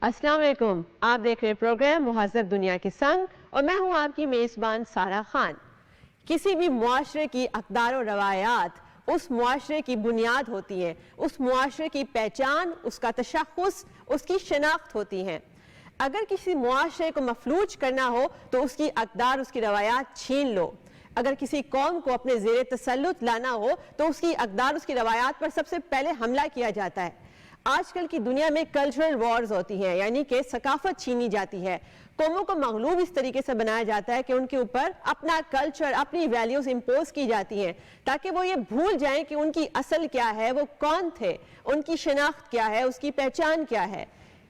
السلام علیکم، آپ دیکھ رہے پروگرام مہذب دنیا کے سنگ اور میں ہوں آپ کی میزبان سارہ خان۔ کسی بھی معاشرے کی اقدار و روایات اس معاشرے کی بنیاد ہوتی ہیں، اس معاشرے کی پہچان، اس کا تشخص، اس کی شناخت ہوتی ہیں۔ اگر کسی معاشرے کو مفلوج کرنا ہو تو اس کی اقدار، اس کی روایات چھین لو۔ اگر کسی قوم کو اپنے زیر تسلط لانا ہو تو اس کی اقدار، اس کی روایات پر سب سے پہلے حملہ کیا جاتا ہے۔ آج کل کی دنیا میں کلچرل وارز ہوتی ہیں، یعنی کہ ثقافت چھینی جاتی ہے۔ قوموں کو مغلوب اس طریقے سے بنایا جاتا ہے کہ ان کے اوپر اپنا کلچر، اپنی ویلیوز امپوز کی جاتی ہیں تاکہ وہ یہ بھول جائیں کہ ان کی اصل کیا ہے، وہ کون تھے، ان کی شناخت کیا ہے، اس کی پہچان کیا ہے۔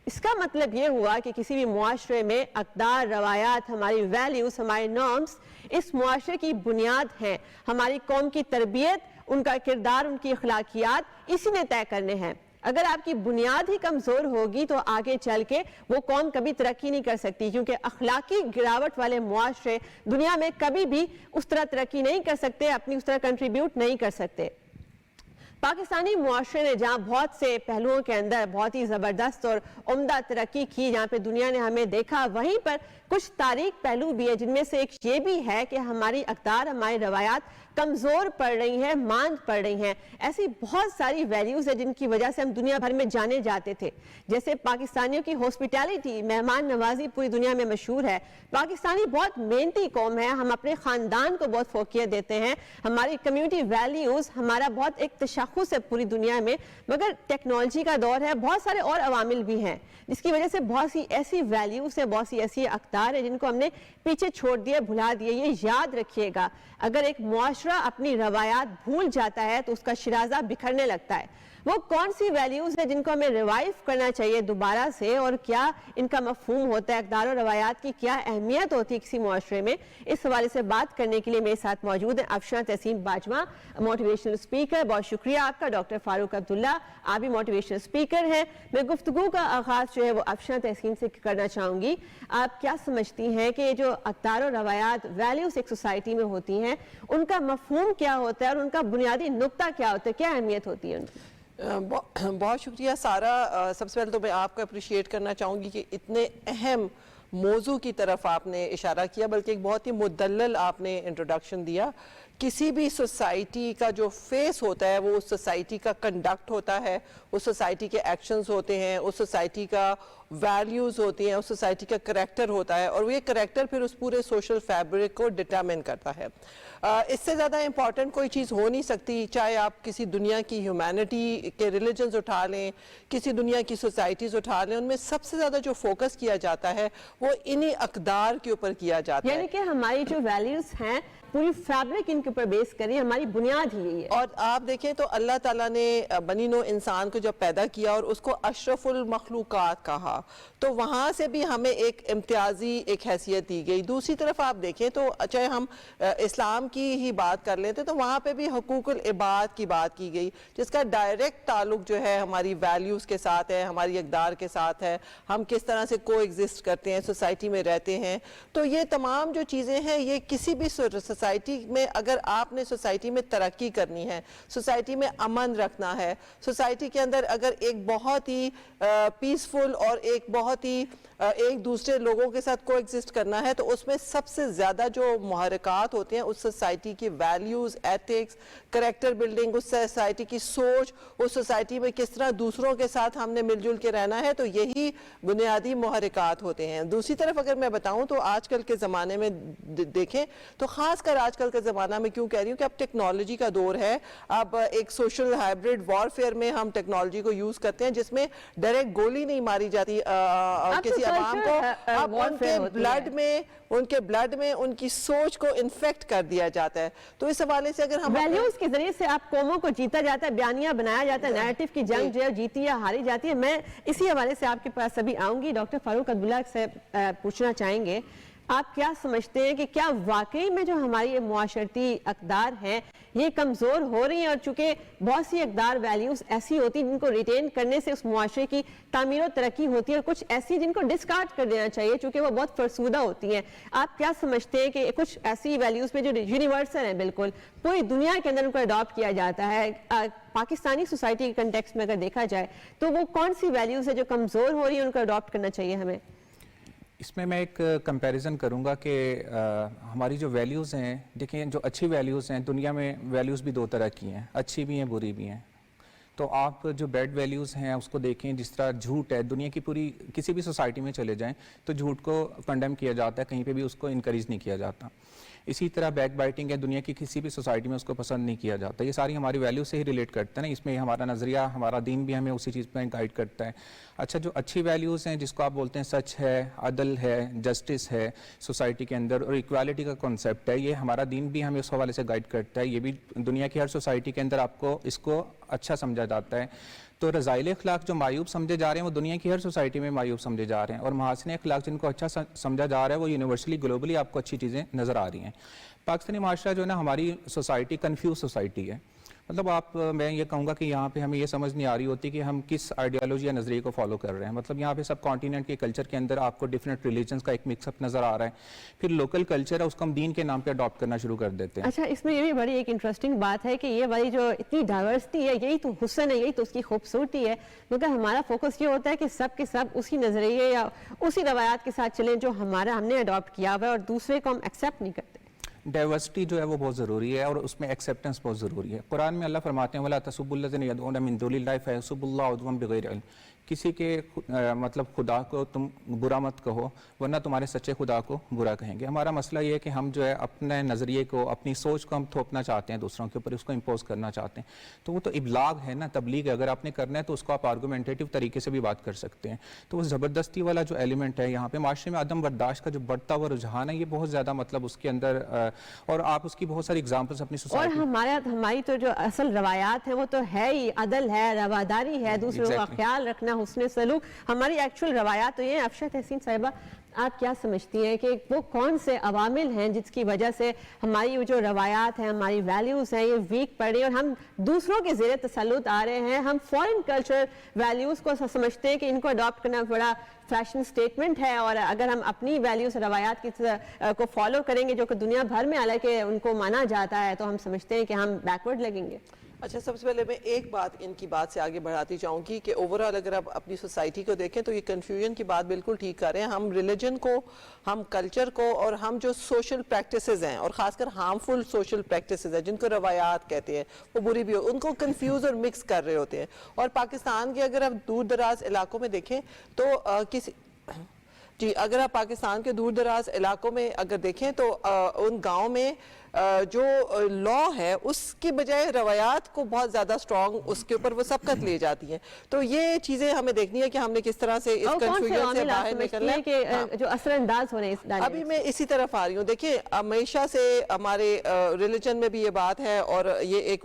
اس کا مطلب یہ ہوا کہ کسی بھی معاشرے میں اقدار، روایات، ہماری ویلیوز، ہمارے نارمز اس معاشرے کی بنیاد ہیں۔ ہماری قوم کی تربیت، ان کا کردار، ان کی اخلاقیات اسی نے طے کرنے ہیں۔ اگر آپ کی بنیاد ہی کمزور ہوگی تو آگے چل کے وہ قوم کبھی ترقی نہیں کر سکتی، کیونکہ اخلاقی گراوٹ والے معاشرے دنیا میں کبھی بھی اس طرح ترقی نہیں کر سکتے، اپنی اس طرح کنٹریبیوٹ نہیں کر سکتے۔ پاکستانی معاشرے نے جہاں بہت سے پہلوؤں کے اندر بہت ہی زبردست اور عمدہ ترقی کی، جہاں پہ دنیا نے ہمیں دیکھا، وہیں پر کچھ تاریک پہلو بھی ہے جن میں سے ایک یہ بھی ہے کہ ہماری اقدار، ہماری روایات کمزور پڑ رہی ہیں، ماند پڑ رہی ہیں۔ ایسی بہت ساری ویلیوز ہیں جن کی وجہ سے ہم دنیا بھر میں جانے جاتے تھے، جیسے پاکستانیوں کی ہاسپٹیلٹی، مہمان نوازی پوری دنیا میں مشہور ہے۔ پاکستانی بہت محنتی قوم ہے، ہم اپنے خاندان کو بہت فوقیت دیتے ہیں، ہماری کمیونٹی ویلیوز، ہمارا بہت ایک تشخص ہے پوری دنیا میں۔ مگر ٹیکنالوجی کا دور ہے، بہت سارے اور عوامل بھی ہیں جس کی وجہ سے بہت سی ایسی ویلیوز ہیں، بہت سی ایسی اقدار ہیں جن کو ہم نے پیچھے چھوڑ دیا، بھلا دیا۔ یہ یاد رکھیے گا، اگر ایک معاشرہ اپنی روایات بھول جاتا ہے تو اس کا شیرازہ بکھرنے لگتا ہے۔ وہ کون سی ویلیوز ہیں جن کو ہمیں ریوائیو کرنا چاہیے دوبارہ سے، اور کیا ان کا مفہوم ہوتا ہے، اقدار و روایات کی کیا اہمیت ہوتی ہے کسی معاشرے میں، اس حوالے سے بات کرنے کے لیے میرے ساتھ موجود ہیں افشاں تحسین باجوہ، موٹیویشنل اسپیکر۔ بہت شکریہ آپ کا ڈاکٹر فاروق عبداللہ، آپ بھی موٹیویشنل اسپیکر ہیں۔ میں گفتگو کا آغاز جو ہے وہ افشاں تحسین سے کرنا چاہوں گی۔ آپ کیا سمجھتی ہیں کہ جو اقدار و روایات، ویلیوز ایک سوسائٹی میں ہوتی ہیں، ان کا مفہوم کیا ہوتا ہے اور ان کا بنیادی نقطہ کیا ہوتا ہے، کیا اہمیت ہوتی ہے ان کی؟ بہت شکریہ سارہ۔ سب سے پہلے تو میں آپ کو اپریشیٹ کرنا چاہوں گی کہ اتنے اہم موضوع کی طرف آپ نے اشارہ کیا، بلکہ ایک بہت ہی مدلل آپ نے انٹروڈکشن دیا۔ کسی بھی سوسائٹی کا جو فیس ہوتا ہے وہ اس سوسائٹی کا کنڈکٹ ہوتا ہے، اس سوسائٹی کے ایکشنز ہوتے ہیں، اس سوسائٹی کا ویلیوز ہوتی ہیں، اس سوسائٹی کا کریکٹر ہوتا ہے، اور وہ یہ کریکٹر پھر اس پورے سوشل فیبرک کو ڈٹرمن کرتا ہے۔ اس سے زیادہ امپورٹنٹ کوئی چیز ہو نہیں سکتی، چاہے آپ کسی دنیا کی ہیومینٹی کے ریلیجنز اٹھا لیں، کسی دنیا کی سوسائٹیز اٹھا لیں، ان میں سب سے زیادہ جو فوکس کیا جاتا ہے وہ انہی اقدار کے اوپر کیا جاتا ہے۔ یعنی کہ ہماری جو ویلیوز ہیں پوری فیبرک ان کے اوپر بیس کری، ہماری بنیاد ہی یہی ہے۔ اور آپ دیکھیں تو اللہ تعالیٰ نے بنی نوع انسان کو جب پیدا کیا اور اس کو اشرف المخلوقات کہا، تو وہاں سے بھی ہمیں ایک امتیازی ایک حیثیت دی گئی۔ دوسری طرف آپ دیکھیں تو چاہے ہم اسلام کی ہی بات کر لیتے تو وہاں پہ بھی حقوق العباد کی بات کی گئی، جس کا ڈائریکٹ تعلق جو ہے ہماری ویلیوز کے ساتھ ہے، ہماری اقدار کے ساتھ ہے، ہم کس طرح سے کو ایگزسٹ کرتے ہیں، سوسائٹی میں رہتے ہیں۔ تو یہ تمام جو چیزیں ہیں، یہ کسی بھی سوسائٹی میں، اگر آپ نے سوسائٹی میں ترقی کرنی ہے، سوسائٹی میں امن رکھنا ہے، سوسائٹی کے اندر اگر ایک بہت ہی پیسفل اور ایک بہت ہی ایک دوسرے لوگوں کے ساتھ کو ایگزسٹ کرنا ہے، تو اس میں سب سے زیادہ جو محرکات ہوتے ہیں اس سوسائٹی کی ویلیوز، ایتھکس، کریکٹر بلڈنگ، اس سوسائٹی کی سوچ، اس سوسائٹی میں کس طرح دوسروں کے ساتھ ہم نے مل جل کے رہنا ہے، تو یہی بنیادی محرکات ہوتے ہیں۔ دوسری طرف اگر میں بتاؤں تو آج کل کے زمانے میں دیکھیں تو خاص کر آج کل کے زمانہ میں کیوں کہہ رہی ہوں کہ اب ٹیکنالوجی کا دور ہے، اب ایک سوشل ہائبرڈ وارفیئر میں ہم ٹیکنالوجی کو یوز کرتے ہیں، جس میں ڈائریکٹ گولی نہیں ماری جاتی کسی عوام کو، اب ان کے بلڈ میں ان کی سوچ کو انفیکٹ کر دیا جاتا ہے۔ تو اس حوالے سے اگر ہم ویلیوز کے ذریعے سے آپ قوموں کو جیتا جاتا ہے، بیانیہ بنایا جاتا ہے، نیریٹو کی جنگ جو ہے جیتی یا ہاری جاتی ہے۔ میں اسی حوالے سے آپ کے پاس ابھی آؤں گی، ڈاکٹر فاروق عبداللہ سے پوچھنا چاہیں گے آپ کیا سمجھتے ہیں کہ کیا واقعی میں جو ہماری یہ معاشرتی اقدار ہیں یہ کمزور ہو رہی ہیں، اور چونکہ بہت سی اقدار ویلیوز ایسی ہوتی ہیں جن کو ریٹین کرنے سے اس معاشرے کی تعمیر و ترقی ہوتی ہے، اور کچھ ایسی جن کو ڈسکارڈ کر دینا چاہیے چونکہ وہ بہت فرسودہ ہوتی ہیں؟ آپ کیا سمجھتے ہیں کہ کچھ ایسی ویلیوز میں جو یونیورسل ہیں، بالکل پوری دنیا کے اندر ان کو اڈاپٹ کیا جاتا ہے، پاکستانی سوسائٹی کے کنٹیکسٹ میں اگر دیکھا جائے تو وہ کون سی ویلیوز ہیں جو کمزور ہو رہی ہیں، ان کو اڈاپٹ کرنا چاہیے ہمیں؟ اس میں ایک کمپیریزن کروں گا کہ ہماری جو ویلیوز ہیں، دیکھیں جو اچھی ویلیوز ہیں، دنیا میں ویلیوز بھی دو طرح کی ہیں، اچھی بھی ہیں بری بھی ہیں. تو آپ جو بیڈ ویلیوز ہیں اس کو دیکھیں، جس طرح جھوٹ ہے، دنیا کی پوری کسی بھی سوسائٹی میں چلے جائیں تو جھوٹ کو کنڈیم کیا جاتا ہے، کہیں پہ بھی اس کو انکریج نہیں کیا جاتا. اسی طرح بیک بائٹنگ ہے، دنیا کی کسی بھی سوسائٹی میں اس کو پسند نہیں کیا جاتا. یہ ساری ہماری ویلیو سے ہی ریلیٹ کرتے ہیں نا، اس میں ہمارا نظریہ، ہمارا دین بھی ہمیں اسی چیز پہ گائیڈ کرتا ہے. اچھا، جو اچھی ویلیوز ہیں جس کو آپ بولتے ہیں سچ ہے، عدل ہے، جسٹس ہے سوسائٹی کے اندر، اور ایکوالٹی کا کنسیپٹ ہے، یہ ہمارا دین بھی ہمیں اس حوالے سے گائیڈ کرتا ہے. یہ بھی دنیا کی ہر سوسائٹی کے اندر آپ کو اس کو اچھا سمجھا جاتا ہے. تو رذائل اخلاق جو معیوب سمجھے جا رہے ہیں وہ دنیا کی ہر سوسائٹی میں معیوب سمجھے جا رہے ہیں، اور محاسن اخلاق جن کو اچھا سمجھا جا رہا ہے وہ یونیورسلی گلوبلی آپ کو اچھی چیزیں نظر آ رہی ہیں. پاکستانی معاشرہ جو ہے نا، ہماری سوسائٹی کنفیوز سوسائٹی ہے. مطلب میں یہ کہوں گا کہ یہاں پہ ہمیں یہ سمجھ نہیں آ رہی ہوتی کہ ہم کس آئیڈیالوجی یا نظریے کو فالو کر رہے ہیں. مطلب یہاں پہ سب کانٹیننٹ کے کلچر کے اندر آپ کو ڈفرینٹ ریلیجنس کا ایک مکس اپ نظر آ رہا ہے، پھر لوکل کلچر ہے اس کو ہم دین کے نام پہ اڈاپٹ کرنا شروع کر دیتے ہیں. اچھا، اس میں یہ بھی بڑی ایک انٹرسٹنگ بات ہے کہ یہ والی جو اتنی ڈائیورسٹی ہے یہی تو حسن ہے، یہی تو اس کی خوبصورتی ہے، مگر ہمارا فوکس یہ ہوتا ہے کہ سب کے سب اسی نظریے یا اسی روایات کے ساتھ چلیں جو ہم نے اڈاپٹ کیا ہوا ہے، اور دوسرے کو ہم ایکسیپٹ نہیں کرتے. ڈائیورسٹی جو ہے وہ بہت ضروری ہے، اور اس میں ایکسیپٹنس بہت ضروری ہے. قرآن میں اللہ فرماتے ہیں وَلَا تَسُبُّوا الَّذِينَ يَدْعُونَ مِن دُونِ اللَّهِ فَيَسُبُّوا اللَّهَ عَدْوًا بِغَيْرِ عِلْمٍ. کسی کے مطلب خدا کو تم برا مت کہو ورنہ تمہارے سچے خدا کو برا کہیں گے. ہمارا مسئلہ یہ ہے کہ ہم جو ہے اپنے نظریے کو، اپنی سوچ کو ہم تھوپنا چاہتے ہیں دوسروں کے اوپر، اس کو امپوز کرنا چاہتے ہیں. تو وہ تو ابلاغ ہے نا، تبلیغ ہے. اگر آپ نے کرنا ہے تو اس کو آپ آرگومنٹیٹیو طریقے سے بھی بات کر سکتے ہیں. تو وہ زبردستی والا جو ایلیمنٹ ہے یہاں پہ معاشرے میں عدم برداشت کا جو بڑھتا ہوا رجحان ہے، یہ بہت زیادہ مطلب اس کے اندر، اور آپ اس کی بہت ساری ایگزامپلس اپنی سوسائٹی. اور ہماری تو جو اصل روایات ہیں وہ تو ہے ہی، عدل ہے، رواداری ہے، دوسروں کا خیال رکھنا، حسن سلوک. ہماری ایکچوئل روایات تو یہ ہیں. افشا تحسین صاحبہ، آپ کیا سمجھتی ہیں کہ وہ کون سے عوامل ہیں جس کی وجہ سے ہماری جو روایات ہیں، ہماری ویلیوز ہیں، یہ ویک پڑ رہی ہیں اور ہم دوسروں کے زیر تسلط آ رہے ہیں؟ ہم فورن کلچر ویلیوز کو سمجھتے ہیں کہ ان کو اڈاپٹ کرنا بڑا فیشن سٹیٹمنٹ ہے، اور اگر ہم اپنی ویلیوز اور روایات کو فالو کریں گے جو کہ دنیا بھر میں حالانکہ ان کو مانا جاتا ہے، تو ہم سمجھتے ہیں کہ ہم بیکورڈ لگیں گے. اچھا، سب سے پہلے میں ایک بات ان کی بات سے آگے بڑھاتی چاہوں گی کہ اوورآل اگر آپ اپنی سوسائٹی کو دیکھیں تو یہ کنفیوژن کی بات بالکل ٹھیک کر رہے ہیں. ہم ریلیجن کو، ہم کلچر کو، اور ہم جو سوشل پریکٹسز ہیں، اور خاص کر ہارمفل سوشل پریکٹسز ہیں جن کو روایات کہتے ہیں، وہ بری بھی ہو، ان کو کنفیوز اور مکس کر رہے ہوتے ہیں. اور پاکستان کے اگر آپ دور دراز علاقوں میں دیکھیں تو اگر آپ پاکستان کے دور دراز علاقوں میں اگر دیکھیں تو ان گاؤں میں جو لا ہے اس کی بجائے روایات کو بہت زیادہ سٹرونگ اس کے اوپر وہ سبقت لے جاتی ہیں. تو یہ چیزیں ہمیں دیکھنی ہے کہ ہم نے کس طرح سے اس کنفیوژن سے باہر نکلنا ہے کہ جو اثر انداز ہو رہے ہیں. ابھی میں اسی طرف آ رہی ہوں. دیکھیں، ہمیشہ سے ہمارے ریلیجن میں بھی یہ بات ہے، اور یہ ایک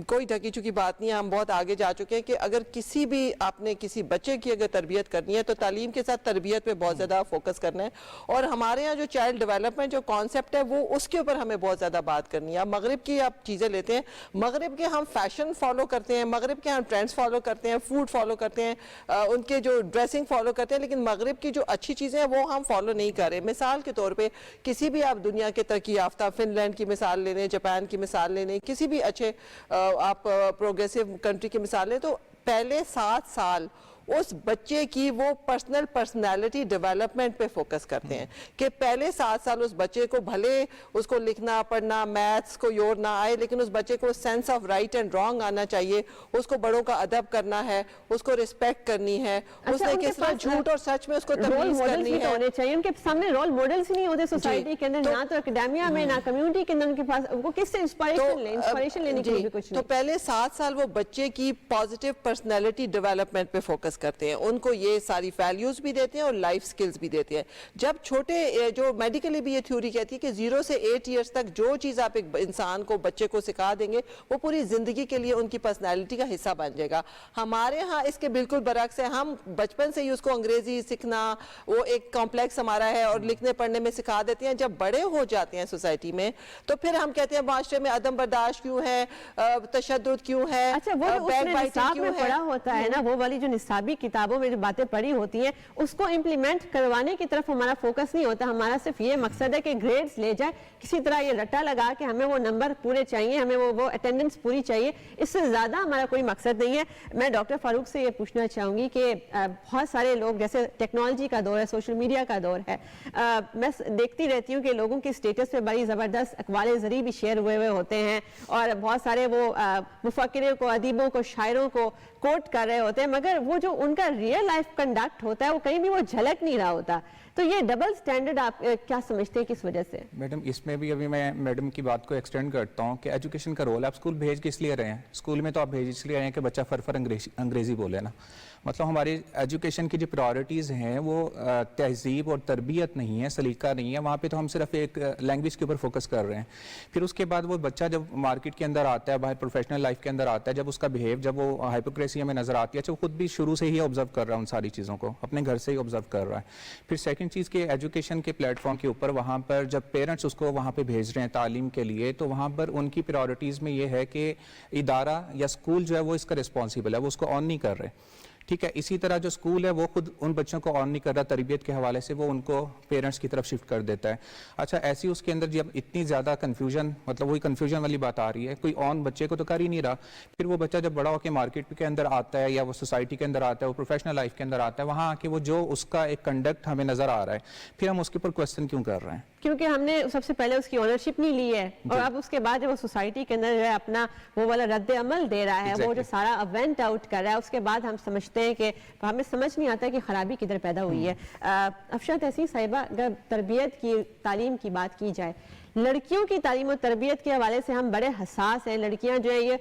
کوئی ڈھکی چکی بات نہیں ہے، ہم بہت آگے جا چکے ہیں کہ اگر کسی بھی آپ نے کسی بچے کی اگر تربیت کرنی ہے تو تعلیم کے ساتھ تربیت پہ بہت زیادہ فوکس کرنا ہے. اور ہمارے ہاں جو چائلڈ ڈیولپمنٹ جو کانسیپٹ ہے وہ اس کے اوپر ہمیں بہت زیادہ بات کرنی ہے. مغرب کی آپ چیزیں لیتے ہیں، مغرب کے ہم فیشن فالو کرتے ہیں، مغرب کے ہم ٹرینڈز فالو کرتے ہیں، فوڈ فالو کرتے ہیں، ان کے جو ڈریسنگ فالو کرتے ہیں، لیکن مغرب کی جو اچھی چیزیں ہیں وہ ہم فالو نہیں کر رہے. مثال کے طور پہ کسی بھی آپ دنیا کے ترقی یافتہ فن لینڈ کی مثال لے لیں، جاپان کی مثال لے لیں، کسی بھی اچھے آپ پروگریسو کنٹری کی مثال لیں، تو پہلے 7 سال اس بچے کی وہ پرسنالٹی ڈیولپمنٹ پہ فوکس کرتے ہیں کہ پہلے 7 سال اس بچے کو بھلے اس کو لکھنا پڑھنا میتھس کو یور نہ آئے، لیکن اس بچے کو sense of right and wrong آنا چاہیے، اس کو بڑوں کا ادب کرنا ہے، اس کو ریسپیکٹ کرنی ہے، اس نے کس طرح جھوٹ اور سچ میں اس کو تمیز کرنی ہے. ہونے چاہیے ان کے سامنے رول ماڈلز ہی نہیں ہوتے سوسائٹی کے اندر، نہ تو اکیڈیمیا میں نہ کمیونٹی کے اندر. ان کے پاس وہ کس سے انسپائریشن لینے کے لیے کچھ نہیں. تو پہلے 7 سال وہ بچے کی پازیٹیو پرسنالٹی ڈیولپمنٹ پہ فوکس ڈسکس کرتے ہیں, ان کو یہ ساری ویلیوز بھی دیتے ہیں اور لائف سکلز بھی دیتے ہیں. جب چھوٹے جو میڈیکلی بھی یہ تھیوری کہتی ہے کہ 0 سے 8 ایئرس تک جو چیز آپ ایک انسان کو, بچے کو سکھا دیں گے وہ پوری زندگی کے لیے ان کی پرسنالٹی کا حصہ بن جائے گا. ہمارے ہاں اس کے بالکل برعکس ہے, ہم بچپن سے ہی اس کو انگریزی سیکھنا وہ ایک کمپلیکس ہمارا ہے اور لکھنے پڑھنے میں سکھا دیتے ہیں. جب بڑے ہو جاتے ہیں سوسائٹی میں تو پھر ہم کہتے ہیں معاشرے میں عدم برداشت کیوں ہے, تشدد کیوں ہے, اچھا وہ جو اس نے نصاب میں پڑھا ہوتا ہے نا, وہ والی جو نصابی کتابوں میں جو باتیں پڑھی ہوتی ہیں اس کو امپلیمنٹ کروانے کی طرف ہمارا فوکس نہیں ہوتا. ہمارا صرف یہ مقصد ہے کہ گریڈز لے جائے, کسی طرح یہ رٹا لگا کہ ہمیں وہ نمبر پورے چاہیے, ہمیں وہ اٹینڈنس پوری چاہیے, اس سے زیادہ ہمارا کوئی مقصد نہیں ہے. میں ڈاکٹر فاروق سے یہ پوچھنا چاہوں گی کہ بہت سارے لوگ, جیسے ٹیکنالوجی کا دور ہے, سوشل میڈیا کا دور ہے, میں دیکھتی رہتی ہوں کہ لوگوں کے اسٹیٹس پہ بڑی زبردست اقوال زرعی بھی شیئر ہوئے ہوتے ہیں اور بہت سارے وہ مفکروں کو, ادیبوں کو, شاعروں کو کوٹ کر رہے ہوتے ہیں, مگر وہ جو ان کا ریئل لائف کنڈکٹ ہوتا ہے وہ کہیں بھی وہ جھلک نہیں رہا ہوتا. تو یہ ڈبل سٹینڈرڈ آپ کیا سمجھتے ہیں کس وجہ سے؟ میڈم اس میں بھی ابھی میں میڈم کی بات کو ایکسٹینڈ کرتا ہوں کہ ایجوکیشن کا رول ہے. آپ اسکول بھیج کس لیے رہے ہیں؟ اسکول میں تو آپ بھیج اس لیے رہے ہیں کہ بچہ فر انگریزی بولے نا. مطلب ہماری ایجوکیشن کی جو پرائورٹیز ہیں وہ تہذیب اور تربیت نہیں ہے, سلیقہ نہیں ہے. وہاں پہ تو ہم صرف ایک لینگویج کے اوپر فوکس کر رہے ہیں. پھر اس کے بعد وہ بچہ جب مارکیٹ کے اندر آتا ہے, باہر پروفیشنل لائف کے اندر آتا ہے, جب اس کا بہیو, جب وہ ہائپوکریسی ہمیں نظر آتی ہے, اچھا وہ خود بھی شروع سے ہی آبزرو کر رہا ہے ان ساری چیزوں کو, اپنے گھر سے ہی آبزرو کر رہا ہے. پھر سیکنڈ چیز کہ ایجوکیشن کے پلیٹ فارم کے اوپر وہاں پر جب پیرنٹس اس کو وہاں پہ بھیج رہے ہیں تعلیم کے لیے, تو وہاں پر ان کی پرائورٹیز میں یہ ہے کہ ادارہ یا اسکول جو ہے وہ اس کا رسپانسیبل ہے, وہ اس کو آن نہیں کر رہے. ٹھیک ہے, اسی طرح جو اسکول ہے وہ خود ان بچوں کو آن نہیں کر رہا تربیت کے حوالے سے, وہ ان کو پیرنٹس کی طرف شفٹ کر دیتا ہے. اچھا ایسی اس کے اندر جب اتنی زیادہ کنفیوژن, مطلب وہی کنفیوژن والی بات آ رہی ہے, کوئی آن بچے کو تو کر ہی نہیں رہا. پھر وہ بچہ جب بڑا ہو کے مارکیٹ کے اندر آتا ہے یا وہ سوسائٹی کے اندر آتا ہے, وہ پروفیشنل لائف کے اندر آتا ہے, وہاں آ کے وہ جو اس کا ایک کنڈکٹ ہمیں نظر آ رہا ہے, پھر ہم اس کے اوپر کوشچن کیوں کر رہے ہیں؟ کیونکہ ہم نے سب سے پہلے اس کی اونرشپ نہیں لی ہے, اور اب اس کے بعد جب وہ سوسائٹی کے اندر جو ہے اپنا وہ والا رد عمل دے رہا ہے, وہ جو سارا ایونٹ آؤٹ کر رہا ہے, اس کے بعد ہم سمجھتے ہیں کہ ہمیں سمجھ نہیں آتا کہ خرابی کدھر پیدا ہوئی ہے. افشاں تحسین صاحبہ, اگر تربیت کی, تعلیم کی بات کی جائے, لڑکیوں کی تعلیم و تربیت کے حوالے سے ہم بڑے حساس ہیں. لڑکیاں جو ہے یہ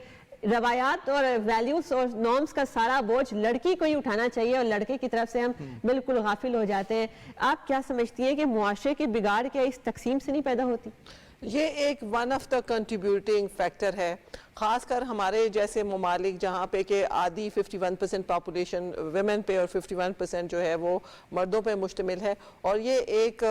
روایات اور ویلیوز اور نارمز کا سارا بوجھ لڑکی کو ہی اٹھانا چاہیے اور لڑکے کی طرف سے ہم بالکل غافل ہو جاتے ہیں. آپ کیا سمجھتی ہیں کہ معاشرے کی بگاڑ کیا اس تقسیم سے نہیں پیدا ہوتی؟ یہ ایک one of the contributing factor ہے, خاص کر ہمارے جیسے ممالک جہاں پہ کہ آدھی 51% پاپولیشن ویمن پہ اور 51% جو ہے وہ مردوں پہ مشتمل ہے. اور یہ ایک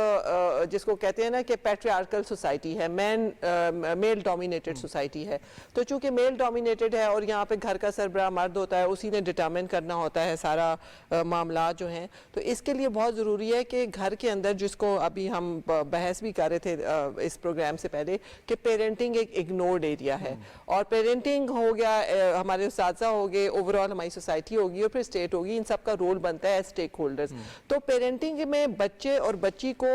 جس کو کہتے ہیں نا کہ پیٹریارکل سوسائٹی ہے, میل ڈومینیٹڈ سوسائٹی ہے. تو چونکہ میل ڈومینیٹڈ ہے اور یہاں پہ گھر کا سربراہ مرد ہوتا ہے, اسی نے ڈٹرمن کرنا ہوتا ہے سارا معاملات جو ہیں, تو اس کے لیے بہت ضروری ہے کہ گھر کے اندر, جس کو ابھی ہم بحث بھی کر رہے تھے اس پروگرام سے پہلے, کہ پیرنٹنگ ایک اگنورڈ ایریا ہے. اور پیرنٹنگ ہو گیا, ہمارے اساتذہ ہو گئے, اوور آل ہماری سوسائٹی ہوگی اور پھر اسٹیٹ ہوگی, ان سب کا رول بنتا ہے اسٹیک ہولڈرز. تو پیرنٹنگ میں بچے اور بچی کو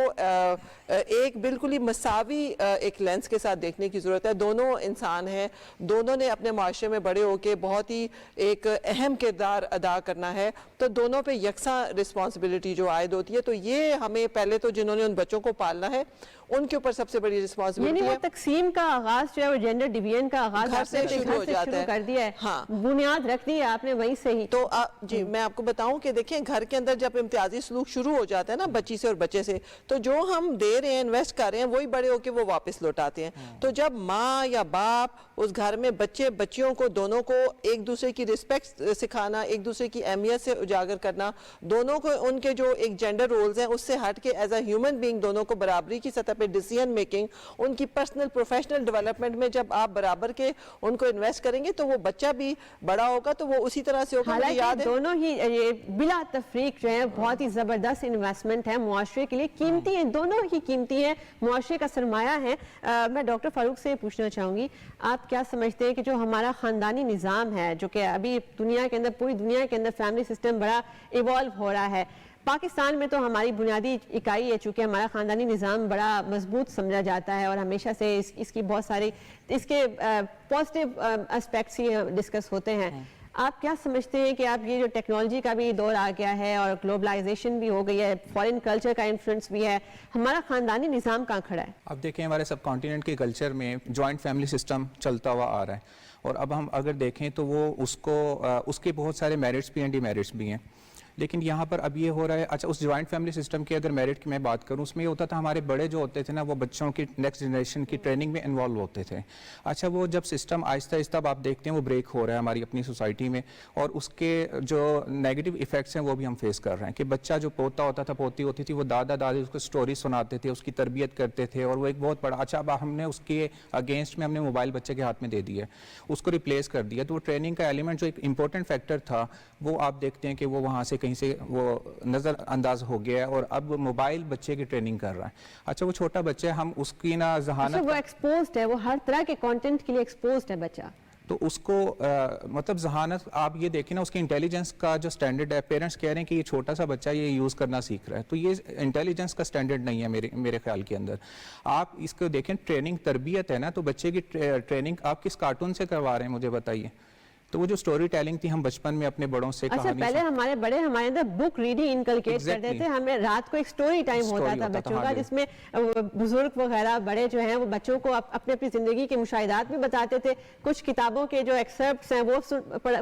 ایک بالکل ہی مساوی ایک لینس کے ساتھ دیکھنے کی ضرورت ہے. دونوں انسان ہیں, دونوں نے اپنے معاشرے میں بڑے ہو کے بہت ہی ایک اہم کردار ادا کرنا ہے, تو دونوں پہ یکساں رسپانسبلٹی جو عائد ہوتی ہے. تو یہ ہمیں پہلے تو جنہوں نے ان بچوں کو پالنا ہے ان کے اوپر سب سے بڑی رسپانسبلٹی ہے. وہ تقسیم کا آغاز جو ہے وہ جینڈر ڈیویژن کا آغاز گھر سے شروع ہو جاتا ہے, کر دیا ہے. ہاں, بنیاد رکھ دی ہے آپ نے وہیں سے ہی. تو جی میں آپ کو بتاؤں کہ دیکھیں گھر کے اندر جب امتیازی سلوک شروع ہو جاتا ہے نا بچی سے اور بچے سے, تو جو ہم دے رہے ہیں, انویسٹ کر رہے ہیں, وہی بڑے ہو کے وہ واپس لوٹاتے ہیں. تو جب ماں یا باپ اس گھر میں بچے بچیوں کو دونوں کو ایک دوسرے کی رسپیکٹ سکھانا, ایک دوسرے کی اہمیت سے اجاگر کرنا, دونوں کو ان کے جو ایک جینڈر رولز ہیں اس سے ہٹ کے ایز اے ہیومن بینگ دونوں کو برابری کی سطح پہ ڈیسیژن میکنگ, ان کی پرسنل پروفیشنل ڈیولپمنٹ میں جب آپ برابر کے ان کو انویسٹ کریں گے تو وہ بچہ بھی بڑا ہوگا تو وہ اسی طرح سے ہوگا. مجھے یاد ہے دونوں ہی بلا تفریق جو ہے بہت ہی زبردست انویسٹمنٹ ہے معاشرے کے لیے, قیمتی ہیں, دونوں ہی قیمتی ہیں, معاشرے کا سرمایہ ہے. میں ڈاکٹر فاروق سے پوچھنا چاہوں گی, آپ کیا سمجھتے ہیں کہ جو ہمارا خاندانی نظام ہے, جو کہ ابھی دنیا کے اندر, پوری دنیا کے اندر فیملی سسٹم بڑا ایوالو ہو رہا ہے, پاکستان میں تو ہماری بنیادی اکائی ہے, چونکہ ہمارا خاندانی نظام بڑا مضبوط سمجھا جاتا ہے اور ہمیشہ سے اس کی بہت ساری اس کے پازیٹیو اسپیکٹس ہی ڈسکس ہوتے ہیں. آپ کیا سمجھتے ہیں کہ آپ یہ جو ٹیکنالوجی کا بھی دور آ گیا ہے اور گلوبلائزیشن بھی ہو گئی ہے, فارن کلچر کا انفلوئنس بھی ہے, ہمارا خاندانی نظام کہاں کھڑا ہے؟ اب دیکھیں ہمارے سب کانٹیننٹ کے کلچر میں جوائنٹ فیملی سسٹم چلتا ہوا آ رہا ہے, اور اب ہم اگر دیکھیں تو وہ اس کے بہت سارے میرٹس بھی ہیں، ڈی میرٹس بھی ہیں. لیکن یہاں پر اب یہ ہو رہا ہے، اچھا اس جوائنٹ فیملی سسٹم کی اگر میرٹ کی میں بات کروں، اس میں یہ ہوتا تھا ہمارے بڑے جو ہوتے تھے نا وہ بچوں کی نیکسٹ جنریشن کی ٹریننگ میں انوالو ہوتے تھے. اچھا وہ جب سسٹم آہستہ آہستہ اب آپ دیکھتے ہیں وہ بریک ہو رہا ہے ہماری اپنی سوسائٹی میں، اور اس کے جو نیگیٹو ایفیکٹس ہیں وہ بھی ہم فیس کر رہے ہیں کہ بچہ جو پوتا ہوتا تھا، پوتی ہوتی تھی، وہ دادا دادی اس کو سٹوری سناتے تھے، اس کی تربیت کرتے تھے، اور وہ ایک بہت بڑا، اچھا اب ہم نے اس کے اگینسٹ میں ہم نے موبائل بچے کے ہاتھ میں دے دیا، اس کو ریپلیس کر دیا. تو وہ ٹریننگ کا ایلیمنٹ جو ایک امپورٹنٹ فیکٹر تھا وہ آپ دیکھتے ہیں کہ وہ وہاں سے کہیں سے وہ نظر انداز ہو گیا ہے، اور اب موبائل بچے کی ٹریننگ کر رہا ہے. اچھا وہ چھوٹا بچہ ہے، ہم اس کی نا ذہانت، وہ ایکسپوزڈ ہے، وہ ہر طرح کے کنٹینٹ کے لیے ایکسپوزڈ ہے بچہ. تو اس کو مطلب ذہانت آپ یہ دیکھیں نا، اس کی انٹیلیجنس کا جو سٹینڈرڈ ہے، پیرنٹس کہہ رہے ہیں کہ یہ چھوٹا سا بچہ یہ یوز کرنا سیکھ رہا ہے، تو یہ انٹیلیجنس کا سٹینڈرڈ نہیں ہے میرے خیال کے اندر. آپ اس کو دیکھیں، ٹریننگ تربیت ہے نا، تو بچے کی ٹریننگ آپ کس کارٹون سے کروا رہے ہیں مجھے بتائیے. تو وہ جو سٹوری ٹیلنگ تھی، ہم بچپن میں اپنے بڑوں سے اچھا پہلے ہمارے بڑے ہمارے اندر بک ریڈنگ انکلکیٹ کرتے تھے، ہمیں رات کو ایک سٹوری ٹائم ہوتا تھا بچوں کا، جس میں بزرگ وغیرہ بڑے جو ہیں وہ بچوں کو اپنے اپنی زندگی کے مشاہدات بھی بتاتے تھے، کچھ کتابوں کے جو ایکسرپٹس ہیں وہ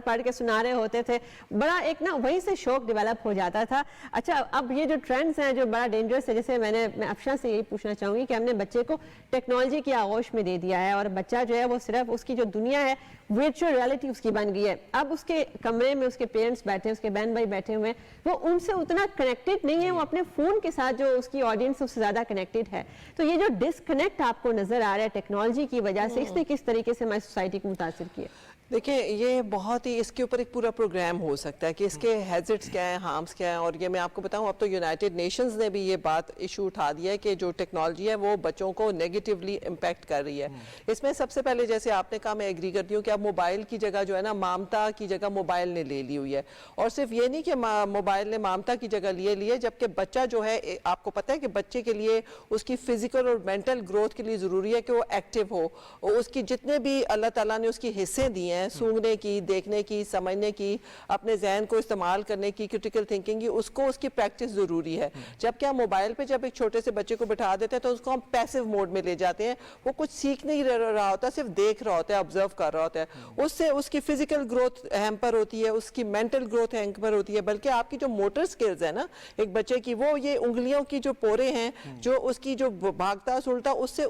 پڑھ کے سنا رہے ہوتے تھے، بڑا ایک نا وہیں سے شوق ڈیولپ ہو جاتا تھا. اچھا اب یہ جو ٹرینڈز ہیں جو بڑا ڈینجرس ہے، جیسے میں افشاں سے یہی پوچھنا چاہوں گی کہ ہم نے بچے کو ٹیکنالوجی کی آغوش میں دے دیا ہے، اور بچہ جو ہے وہ صرف اس کی جو دنیا ہے ورچوئل ریئلٹی اس کی بن گئی ہے. اب اس کے کمرے میں اس کے پیرنٹس بیٹھے ہیں، اس کے بہن بھائی بیٹھے ہوئے ہیں، وہ ان سے اتنا کنیکٹڈ نہیں ہے، وہ اپنے فون کے ساتھ جو اس کی آڈینس اس سے زیادہ کنیکٹڈ ہے. تو یہ جو ڈسکنیکٹ آپ کو نظر آ رہا ہے ٹیکنالوجی کی وجہ سے، اس نے کس طریقے سے ہماری سوسائٹی کو متاثر کیا؟ دیکھیں یہ بہت ہی، اس کے اوپر ایک پورا پروگرام ہو سکتا ہے کہ اس کے ہیزرٹس کیا ہیں، ہارمس کیا ہیں. اور یہ میں آپ کو بتاؤں، اب تو یونائٹڈ نیشنز نے بھی یہ بات ایشو اٹھا دیا ہے کہ جو ٹیکنالوجی ہے وہ بچوں کو نیگیٹیولی امپیکٹ کر رہی ہے. اس میں سب سے پہلے جیسے آپ نے کہا، میں ایگری کرتی ہوں کہ اب موبائل کی جگہ جو ہے نا، مامتا کی جگہ موبائل نے لے لی ہوئی ہے. اور صرف یہ نہیں کہ موبائل نے مامتا کی جگہ لیے جبکہ بچہ جو ہے، آپ کو پتہ ہے کہ بچے کے لیے اس کی فزیکل اور مینٹل گروتھ کے لیے ضروری ہے کہ وہ ایکٹیو ہو، اور اس کی جتنے بھی اللہ تعالیٰ نے اس کی حصے دیے ہیں، سونگنے کی، دیکھنے کی، سمجھنے کی، اپنے ذہن کو استعمال کرنے کی، کرٹیکل تھنکنگ کی، اس کی پریکٹس ضروری ہے. جبکہ ہم موبائل پہ جب ایک چھوٹے سے بچے کو بٹھا دیتے ہیں تو اس کو ہم پیسو موڈ میں لے جاتے ہیں، وہ کچھ سیکھ نہیں رہا ہوتا، صرف دیکھ رہا ہوتا ہے، آبزرو کر رہا ہوتا ہے. اس سے اس کی فزیکل گروتھ ہیمپر ہوتی ہے، اس کی مینٹل گروتھ ہیمپر ہوتی ہے، بلکہ آپ کی جو موٹر سکلز ہے نا ایک بچے کی، وہ یہ انگلیوں کی جو پورے ہیں، جو اس کی جو بھاگتا سلٹا، اس سے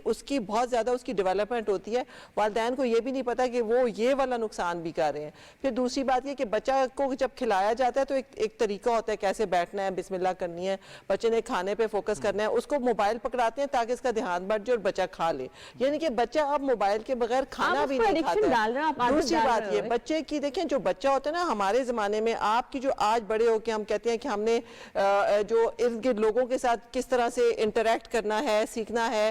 اس کی بہت زیادہ اس کی ڈیولپمنٹ ہوتی ہے. والدین کو یہ بھی نہیں پتا کہ وہ یہ والا نقصان بھی کر رہے ہیں. پھر دوسری بات یہ کہ بچہ کو جب کھلایا جاتا ہے تو ایک طریقہ ہوتا ہے کیسے بیٹھنا ہے، بسم اللہ کرنی ہے، بچے نے کھانے پہ فوکس کرنا ہے، اس کو موبائل پکڑاتے ہیں تاکہ اس کا دھیان بڑھ جائے اور بچہ کھا لے. یعنی کہ بچہ اب موبائل کے بغیر کھانا بھی نہیں کھاتا ہے. دوسری بات یہ بچے کی، دیکھیں جو بچہ ہوتا ہے نا ہمارے زمانے میں، آپ کی جو آج بڑے ہو کے ہم کہتے ہیں کہ ہم نے جو ارد گرد لوگوں کے ساتھ کس طرح سے انٹریکٹ کرنا ہے، سیکھنا ہے.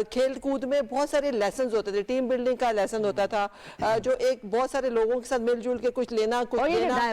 کھیل کود میں بہت سارے لیسنز ہوتے تھے، ٹیم بلڈنگ کا لیسن ہوتا تھا، جو ایک بہت سارے لوگوں کے ساتھ مل جل کے کچھ لینا، کچھ دینا،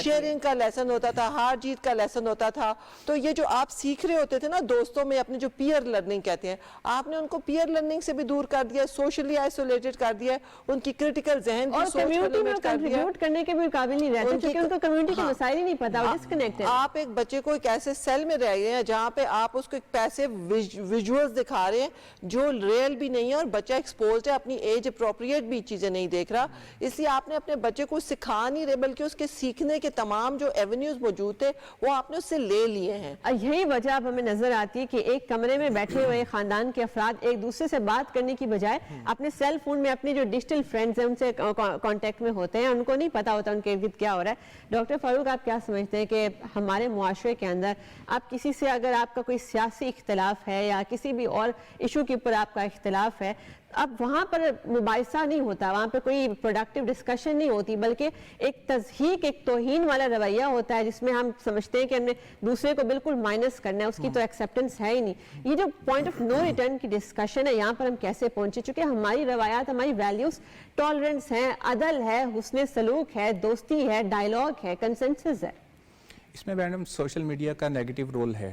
شیئرنگ کا لیسن ہوتا تھا، ہار جیت کا لیسن ہوتا تھا. تو یہ جو آپ سیکھ رہے ہوتے تھے نا دوستوں میں، اپنے جو پیئر لرننگ کہتے ہیں، آپ نے ان کو پیئر لرننگ سے بھی دور کر دیا، سوشلی آئسولیٹڈ کر دیا، ان کی کرٹیکل ذہن کی سوچ کو لمٹ کر دیا، کرنے کے بھی قابل نہیں رہتے کیونکہ ان کو کمیونٹی کے مسائل ہی نہیں پتا، وہ ڈسکنیکٹ ہے. آپ ایک بچے کو ایک ایسے سیل میں رہ رہے ہیں جہاں پہ آپ اس کو ایک پیسو ویژولز دکھا رہے ہیں جو ریئل بھی نہیں ہے، اور بچہ ایکسپوزڈ ہے، اپنی ایج اپروپریٹ بھی چیزیں نہیں دیکھ رہا. اس لیے آپ نے اپنے بچے کو سکھا نہیں رہے، بلکہ اس کے سیکھنے کے تمام جو ایونیوز موجود تھے وہ آپ نے اس سے لے لیے ہیں. یہی وجہ اب ہمیں نظر آتی ہے کہ ایک کمرے میں بیٹھے ہوئے خاندان کے افراد ایک دوسرے سے بات کرنے کی بجائے اپنے سیل فون میں اپنی جو ڈیجیٹل فرینڈز ہیں ان سے کانٹیکٹ میں ہوتے ہیں، ان کو نہیں پتا ہوتا ان کے ارد کیا ہو رہا ہے. ڈاکٹر فاروق، آپ کیا سمجھتے ہیں کہ ہمارے معاشرے کے اندر آپ کسی سے اگر آپ کا کوئی سیاسی اختلاف ہے یا کسی بھی اور ایشو کے اوپر آپ کا اختلاف ہے، اب وہاں پر مباحثہ نہیں ہوتا، وہاں پہ کوئی پروڈکٹیو ڈسکشن نہیں ہوتی، بلکہ ایک تضحیق، ایک توہین والا رویہ ہوتا ہے جس میں ہم سمجھتے ہیں کہ ہم نے دوسرے کو بالکل مائنس کرنا ہے، اس کی تو ایکسیپٹنس ہے ہی نہیں. یہ جو پوائنٹ آف نو ریٹرن کی ڈسکشن ہے، یہاں پر ہم کیسے پہنچے؟ چونکہ ہماری روایات، ہماری ویلیوز ٹالرنس ہیں، عدل ہے، حسن سلوک ہے، دوستی ہے، ڈائلاگ ہے، کنسنسس ہے. اس میں میڈم سوشل میڈیا کا نیگیٹو رول ہے.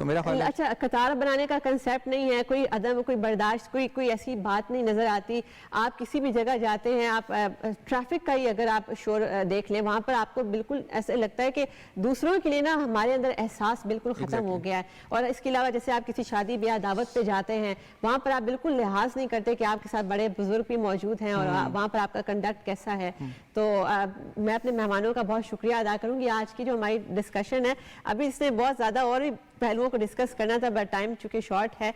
تو میرا خیال ہے اچھا قطار بنانے کا کنسیپٹ نہیں ہے, کوئی عدم کوئی برداشت کوئی ایسی بات نہیں نظر آتی. آپ کسی بھی جگہ جاتے ہیں, آپ ٹریفک کا ہی اگر آپ شور دیکھ لیں, وہاں پر آپ کو بالکل ایسے لگتا ہے کہ دوسروں کے لیے نا ہمارے اندر احساس بالکل ختم ہو گیا ہے. اور اس کے علاوہ جیسے آپ کسی شادی بیاہ دعوت پہ جاتے ہیں, وہاں پر آپ بالکل لحاظ نہیں کرتے کہ آپ کے ساتھ بڑے بزرگ بھی موجود ہیں اور وہاں پر آپ کا کنڈکٹ کیسا ہے. تو میں اپنے مہمانوں کا بہت شکریہ ادا کروں گی. آج کی جو ہماری ڈسکشن ہے, ابھی اس نے بہت زیادہ اور بھی پہلوؤں کو ڈسکس کرنا تھا, بٹ ٹائم چونکہ شارٹ ہے.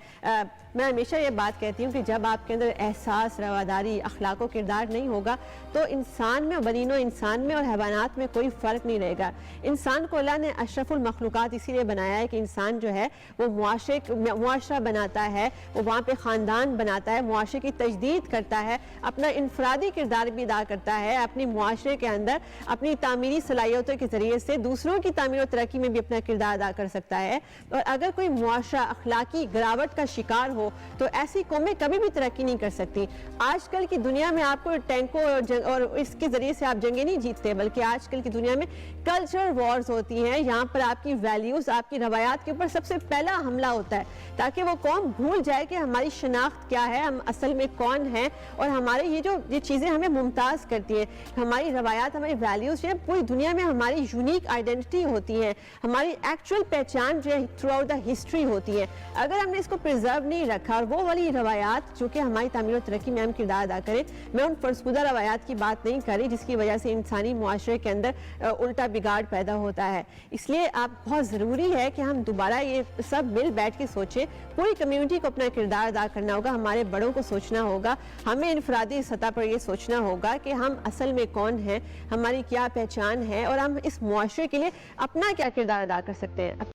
میں ہمیشہ یہ بات کہتی ہوں کہ جب آپ کے اندر احساس, رواداری, اخلاق و کردار نہیں ہوگا تو انسان میں, بنی نوع انسان میں اور حیوانات میں کوئی فرق نہیں رہے گا. انسان کو اللہ نے اشرف المخلوقات اسی لیے بنایا ہے کہ انسان جو ہے وہ معاشرہ بناتا ہے, وہ وہاں پہ خاندان بناتا ہے, معاشرے کی تجدید کرتا ہے, اپنا انفرادی کردار بھی ادا کرتا ہے, اپنی معاشرے کے اندر اپنی تعمیری صلاحیتوں کے ذریعے سے دوسروں کی تعمیر و ترقی میں بھی اپنا کردار ادا کر سکتا ہے. اور اگر کوئی معاشرہ اخلاقی گراوٹ کا شکار ہو تو ایسی قومیں کبھی بھی ترقی نہیں کر سکتی. آج کل کی دنیا میں آپ کو ٹینکوں اور اس کے ذریعے سے آپ جنگیں نہیں جیتتے, بلکہ آج کل کی دنیا میں کلچرل وارز ہوتی ہیں. یہاں پر آپ کی ویلیوز, آپ کی روایات کے اوپر سب سے پہلا حملہ ہوتا ہے, تاکہ وہ قوم بھول جائے کہ ہماری شناخت کیا ہے, ہم اصل میں کون ہیں, اور ہمارے یہ چیزیں ہمیں ممتاز کرتی ہیں. ہماری روایات, ہماری ویلیوز جو ہے پوری دنیا میں ہماری یونیک آئیڈینٹی ہوتی ہیں, ہماری ایکچوئل پہچان جو ہے تھرو آؤٹ دا ہسٹری ہوتی ہے. اگر ہم نے اس کو پرزرو نہیں رکھا, اور وہ والی روایات جو کہ ہماری تعمیر و ترقی میں ہم کردار ادا کریں, میں ان فرسودہ روایات کی بات نہیں کر رہی جس کی وجہ سے انسانی معاشرے کے اندر الٹا بگاڑ پیدا ہوتا ہے. اس لیے آپ بہت ضروری ہے کہ ہم دوبارہ یہ سب مل بیٹھ کے سوچیں. پوری کمیونٹی کو اپنا کردار ادا کرنا ہوگا, ہمارے بڑوں کو سوچنا ہوگا, ہمیں انفرادی سطح پر یہ سوچنا ہوگا کہ ہم اصل میں کون ہیں, ہماری کیا پہچان ہے, اور ہم اس معاشرے کے لیے اپنا کیا کردار ادا کر سکتے ہیں.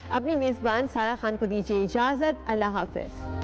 اپنی میزبان سارہ خان کو دیجیے اجازت. اللہ حافظ.